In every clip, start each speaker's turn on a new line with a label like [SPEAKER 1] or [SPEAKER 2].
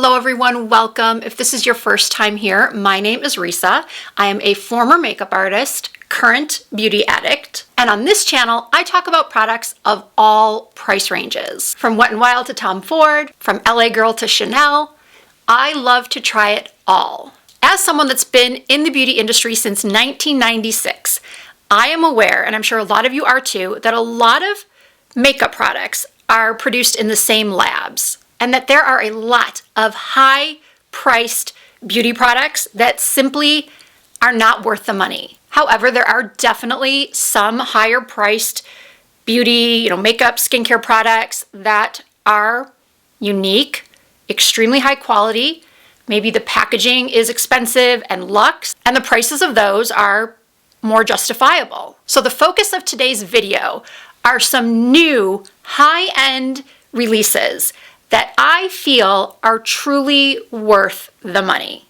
[SPEAKER 1] Hello everyone, welcome. If this is your first time here, my name is Risa. I am a former makeup artist, current beauty addict, and on this channel, I talk about products of all price ranges. From Wet n Wild to Tom Ford, from LA Girl to Chanel, I love to try it all. As someone that's been in the beauty industry since 1996, I am aware, and I'm sure a lot of you are too, that a lot of makeup products are produced in the same labs, and that there are a lot of high-priced beauty products that simply are not worth the money. However, there are definitely some higher-priced beauty, makeup, skincare products that are unique, extremely high quality. Maybe the packaging is expensive and luxe, and the prices of those are more justifiable. So the focus of today's video are some new high-end releases that I feel are truly worth the money.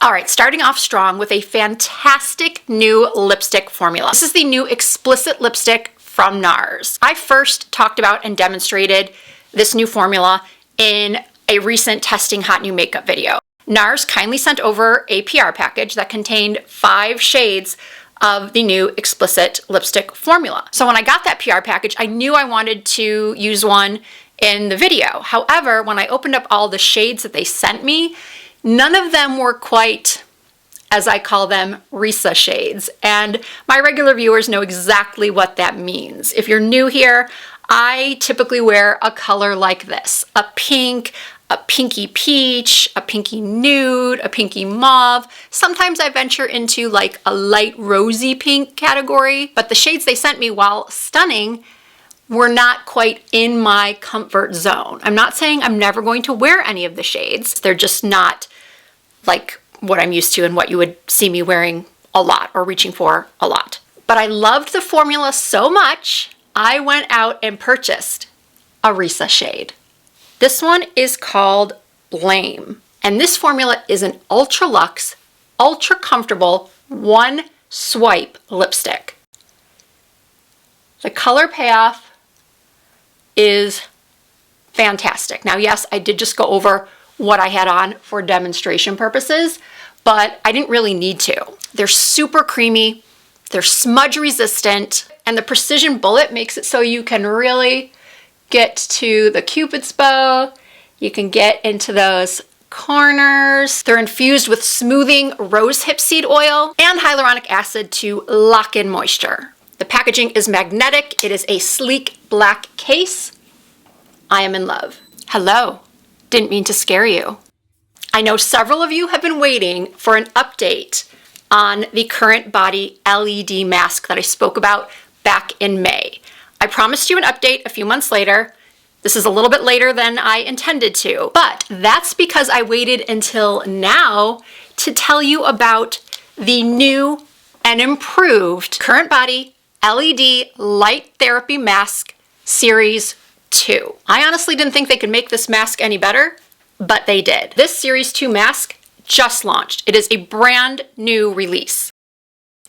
[SPEAKER 1] All right, starting off strong with a fantastic new lipstick formula. This is the new Explicit lipstick from Nars. I first talked about and demonstrated this new formula in a recent Testing Hot New Makeup video. Nars kindly sent over a PR package that contained 5 shades of the new Explicit lipstick formula. So when I got that PR package, I knew I wanted to use one in the video. However, when I opened up all the shades that they sent me, none of them were quite, as I call them, Risa shades. And my regular viewers know exactly what that means. If you're new here, I typically wear a color like this: a pink, a pinky peach, a pinky nude, a pinky mauve. Sometimes I venture into like a light rosy pink category, but the shades they sent me, while stunning, were not quite in my comfort zone. I'm not saying I'm never going to wear any of the shades. They're just not like what I'm used to and what you would see me wearing a lot or reaching for a lot. But I loved the formula so much, I went out and purchased a Risa shade. This one is called Blame. And this formula is an ultra luxe, ultra comfortable, one swipe lipstick. The color payoff is fantastic. Now, yes, I did just go over what I had on for demonstration purposes, but I didn't really need to. They're super creamy, they're smudge resistant, and the precision bullet makes it so you can really get to the Cupid's bow. You can get into those corners. They're infused with smoothing rose hip seed oil and hyaluronic acid to lock in moisture. The packaging is magnetic. It is a sleek black case. I am in love. Hello. Didn't mean to scare you. I know several of you have been waiting for an update on the Current Body LED mask that I spoke about back in May. I promised you an update a few months later. This is a little bit later than I intended to, but that's because I waited until now to tell you about the new and improved Current Body LED Light Therapy Mask Series 2. I honestly didn't think they could make this mask any better, but they did. This Series 2 mask just launched. It is a brand new release.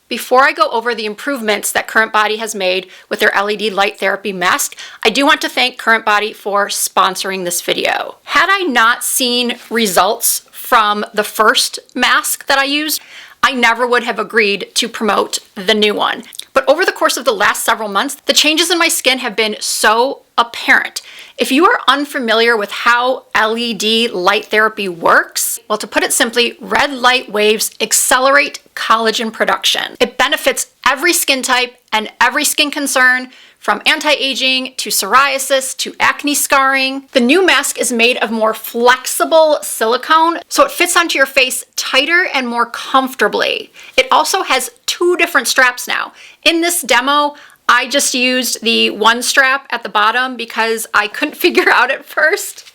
[SPEAKER 1] Before I go over the improvements that Current Body has made with their LED Light Therapy Mask, I do want to thank Current Body for sponsoring this video. Had I not seen results from the first mask that I used, I never would have agreed to promote the new one. But over the course of the last several months, the changes in my skin have been so apparent. If you are unfamiliar with how LED light therapy works, well, to put it simply, red light waves accelerate collagen production. It benefits every skin type and every skin concern, from anti-aging to psoriasis to acne scarring. The new mask is made of more flexible silicone, so it fits onto your face tighter and more comfortably. It also has 2 different straps now. In this demo, I just used the one strap at the bottom because I couldn't figure out at first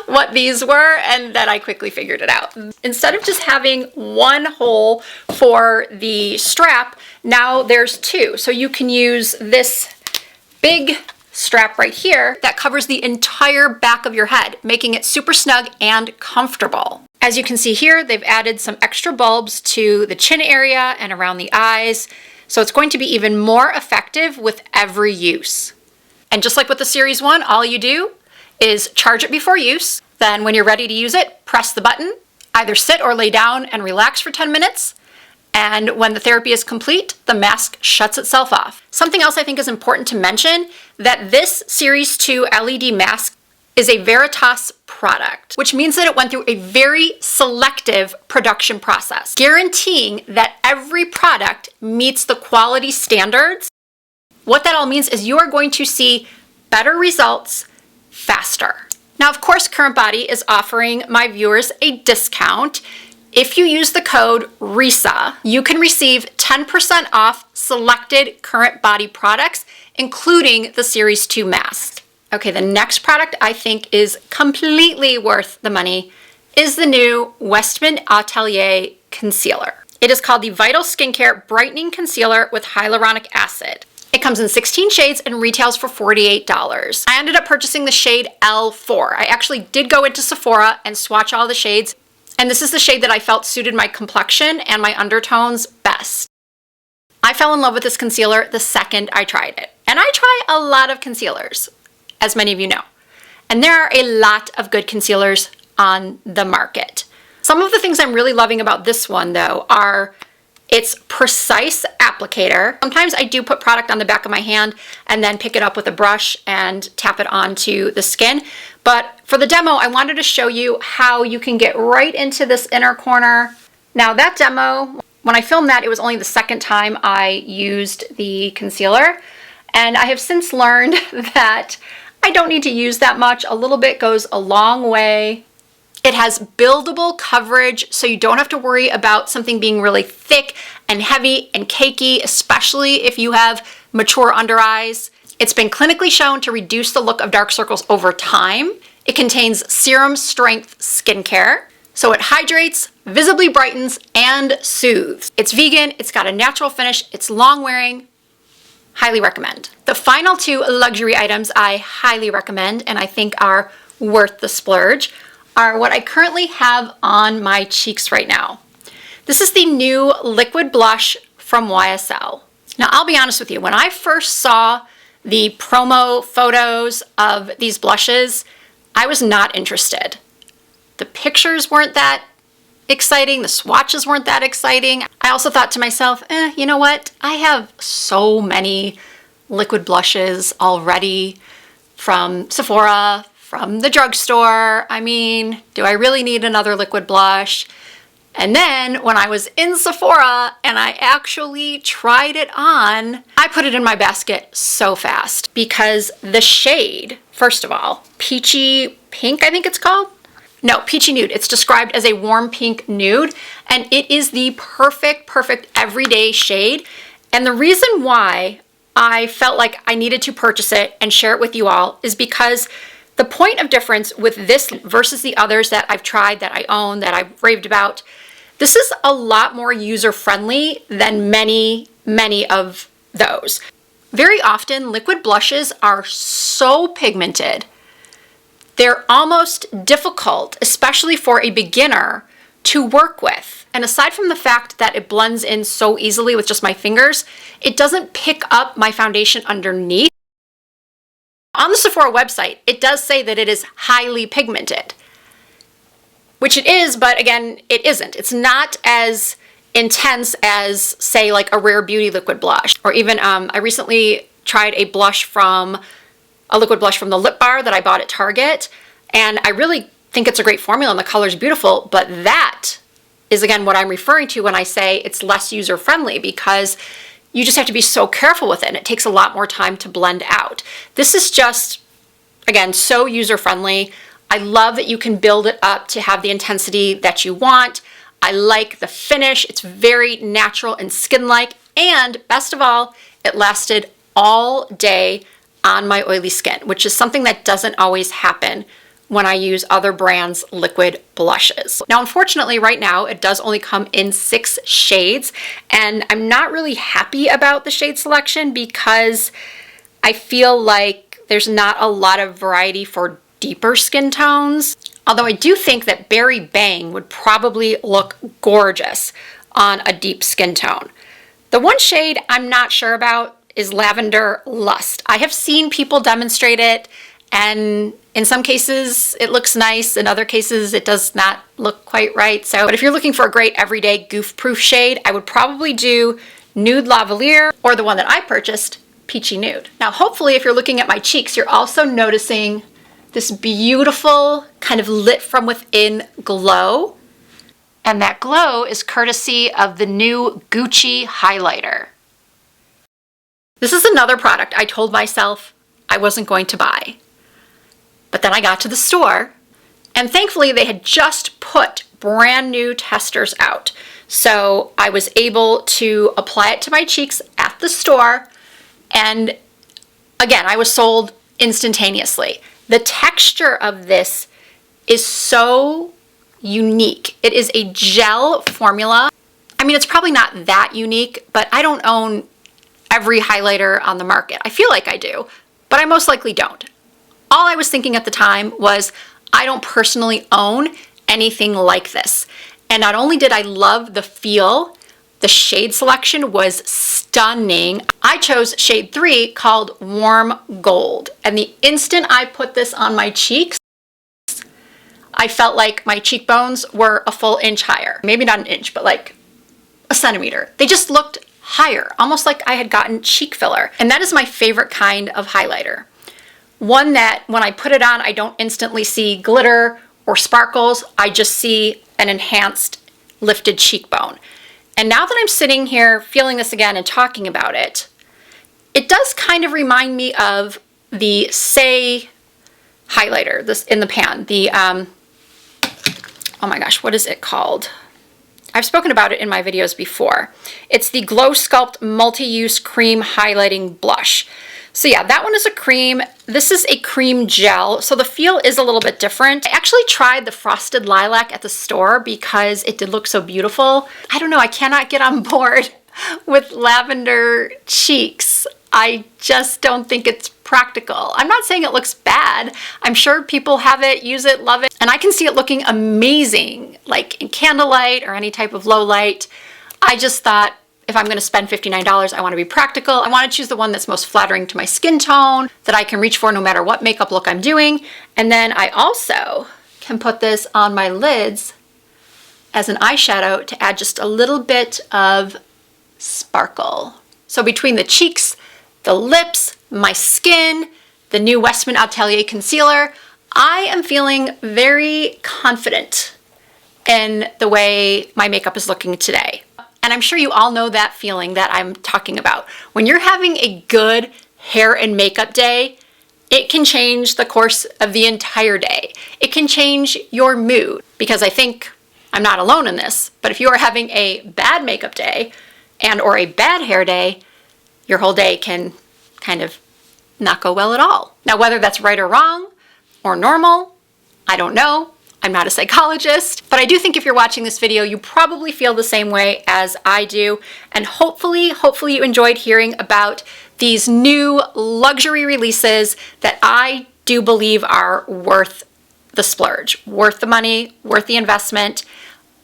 [SPEAKER 1] what these were, and then I quickly figured it out. Instead of just having one hole for the strap, now there's 2. So you can use this big strap right here that covers the entire back of your head, making it super snug and comfortable. As you can see here, they've added some extra bulbs to the chin area and around the eyes, so it's going to be even more effective with every use. And just like with the Series 1, all you do is charge it before use, Then when you're ready to use it, press the button, either sit or lay down and relax for 10 minutes. And when the therapy is complete, the mask shuts itself off. Something else I think is important to mention, that this Series 2 LED mask is a Veritas product, which means that it went through a very selective production process, guaranteeing that every product meets the quality standards. What that all means is you are going to see better results faster. Now, of course, Current Body is offering my viewers a discount. If you use the code Risa, you can receive 10% off selected Current Body products, including the Series 2 mask. Okay, the next product I think is completely worth the money is the new Westman Atelier concealer. It is called the Vital Skincare Brightening Concealer with Hyaluronic Acid. It comes in 16 shades and retails for $48. I ended up purchasing the shade L4. I actually did go into Sephora and swatch all the shades, and this is the shade that I felt suited my complexion and my undertones best. I fell in love with this concealer the second I tried it. And I try a lot of concealers, as many of you know. And there are a lot of good concealers on the market. Some of the things I'm really loving about this one, though, are its precise applicator. Sometimes I do put product on the back of my hand and then pick it up with a brush and tap it onto the skin. But for the demo, I wanted to show you how you can get right into this inner corner. Now that demo, when I filmed that, it was only the second time I used the concealer. And I have since learned that I don't need to use that much. A little bit goes a long way. It has buildable coverage, so you don't have to worry about something being really thick and heavy and cakey, especially if you have mature under eyes. It's been clinically shown to reduce the look of dark circles over time. It contains serum strength skincare, so it hydrates, visibly brightens, and soothes. It's vegan, it's got a natural finish, it's long wearing. Highly recommend. The final two luxury items I highly recommend and I think are worth the splurge are what I currently have on my cheeks right now. This is the new liquid blush from YSL. Now, I'll be honest with you, when I first saw the promo photos of these blushes, I was not interested. The pictures weren't that exciting, the swatches weren't that exciting. I also thought to myself, you know what? I have so many liquid blushes already from Sephora, from the drugstore. I mean, do I really need another liquid blush? And then when I was in Sephora and I actually tried it on, I put it in my basket so fast because the shade, first of all, peachy pink, I think it's called. No, peachy nude. It's described as a warm pink nude, and it is the perfect everyday shade. And the reason why I felt like I needed to purchase it and share it with you all is because the point of difference with this versus the others that I've tried, that I own, that I've raved about, this is a lot more user-friendly than many of those. Very often, liquid blushes are so pigmented, they're almost difficult, especially for a beginner, to work with. And aside from the fact that it blends in so easily with just my fingers, it doesn't pick up my foundation underneath. On the Sephora website, it does say that it is highly pigmented, which it is, but again, it isn't. It's not as intense as, say, like a Rare Beauty liquid blush. Or even, I recently tried a liquid blush from the Lip Bar that I bought at Target, and I really think it's a great formula and the color's beautiful, but that is, again, what I'm referring to when I say it's less user-friendly, because you just have to be so careful with it, and it takes a lot more time to blend out. This is just, again, so user-friendly. I love that you can build it up to have the intensity that you want. I like the finish. It's very natural and skin-like, and best of all, it lasted all day on my oily skin, which is something that doesn't always happen when I use other brands' liquid blushes. Now, unfortunately, right now, it does only come in 6 shades, and I'm not really happy about the shade selection because I feel like there's not a lot of variety for deeper skin tones. Although I do think that Berry Bang would probably look gorgeous on a deep skin tone. The one shade I'm not sure about is Lavender Lust. I have seen people demonstrate it, And in some cases, it looks nice. In other cases, it does not look quite right. So, but if you're looking for a great everyday goof-proof shade, I would probably do Nude Lavalier or the one that I purchased, Peachy Nude. Now, hopefully, if you're looking at my cheeks, you're also noticing this beautiful kind of lit from within glow. And that glow is courtesy of the new Gucci highlighter. This is another product I told myself I wasn't going to buy. But then I got to the store, and thankfully they had just put brand new testers out. So I was able to apply it to my cheeks at the store, and again, I was sold instantaneously. The texture of this is so unique. It is a gel formula. I mean, it's probably not that unique, but I don't own every highlighter on the market. I feel like I do, but I most likely don't. All I was thinking at the time was, I don't personally own anything like this. And not only did I love the feel, the shade selection was stunning. I chose shade 3 called Warm Gold. And the instant I put this on my cheeks, I felt like my cheekbones were a full inch higher. Maybe not an inch, but like a centimeter. They just looked higher, almost like I had gotten cheek filler. And that is my favorite kind of highlighter. One that when I put it on, I don't instantly see glitter or sparkles. I just see an enhanced lifted cheekbone. And now that I'm sitting here feeling this again and talking about it, it does kind of remind me of the Say highlighter, this in the pan. The, oh my gosh, what is it called? I've spoken about it in my videos before. It's the Glow Sculpt Multi-Use Cream Highlighting Blush. So yeah, that one is a cream. This is a cream gel, so the feel is a little bit different. I actually tried the Frosted Lilac at the store because it did look so beautiful. I don't know, I cannot get on board with lavender cheeks. I just don't think it's practical. I'm not saying it looks bad. I'm sure people have it, use it, love it, and I can see it looking amazing, like in candlelight or any type of low light. I just thought, if I'm gonna spend $59, I wanna be practical. I wanna choose the one that's most flattering to my skin tone, that I can reach for no matter what makeup look I'm doing. And then I also can put this on my lids as an eyeshadow to add just a little bit of sparkle. So between the cheeks, the lips, my skin, the new Westman Atelier concealer, I am feeling very confident in the way my makeup is looking today. And I'm sure you all know that feeling that I'm talking about. When you're having a good hair and makeup day, it can change the course of the entire day. It can change your mood, because I think I'm not alone in this, but if you are having a bad makeup day and or a bad hair day, your whole day can kind of not go well at all. Now, whether that's right or wrong or normal, I don't know. I'm not a psychologist, but I do think if you're watching this video, you probably feel the same way as I do. And hopefully you enjoyed hearing about these new luxury releases that I do believe are worth the splurge, worth the money, worth the investment.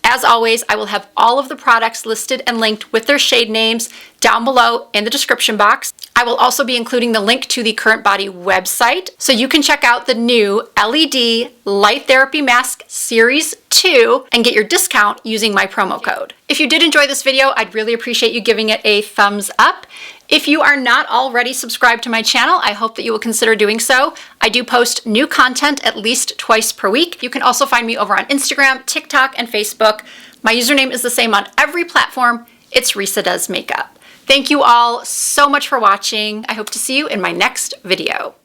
[SPEAKER 1] As always, I will have all of the products listed and linked with their shade names down below in the description box. I will also be including the link to the Current Body website, so you can check out the new LED Light Therapy Mask Series 2 and get your discount using my promo code. If you did enjoy this video, I'd really appreciate you giving it a thumbs up. If you are not already subscribed to my channel, I hope that you will consider doing so. I do post new content at least twice per week. You can also find me over on Instagram, TikTok, and Facebook. My username is the same on every platform. It's Risa Does Makeup. Thank you all so much for watching. I hope to see you in my next video.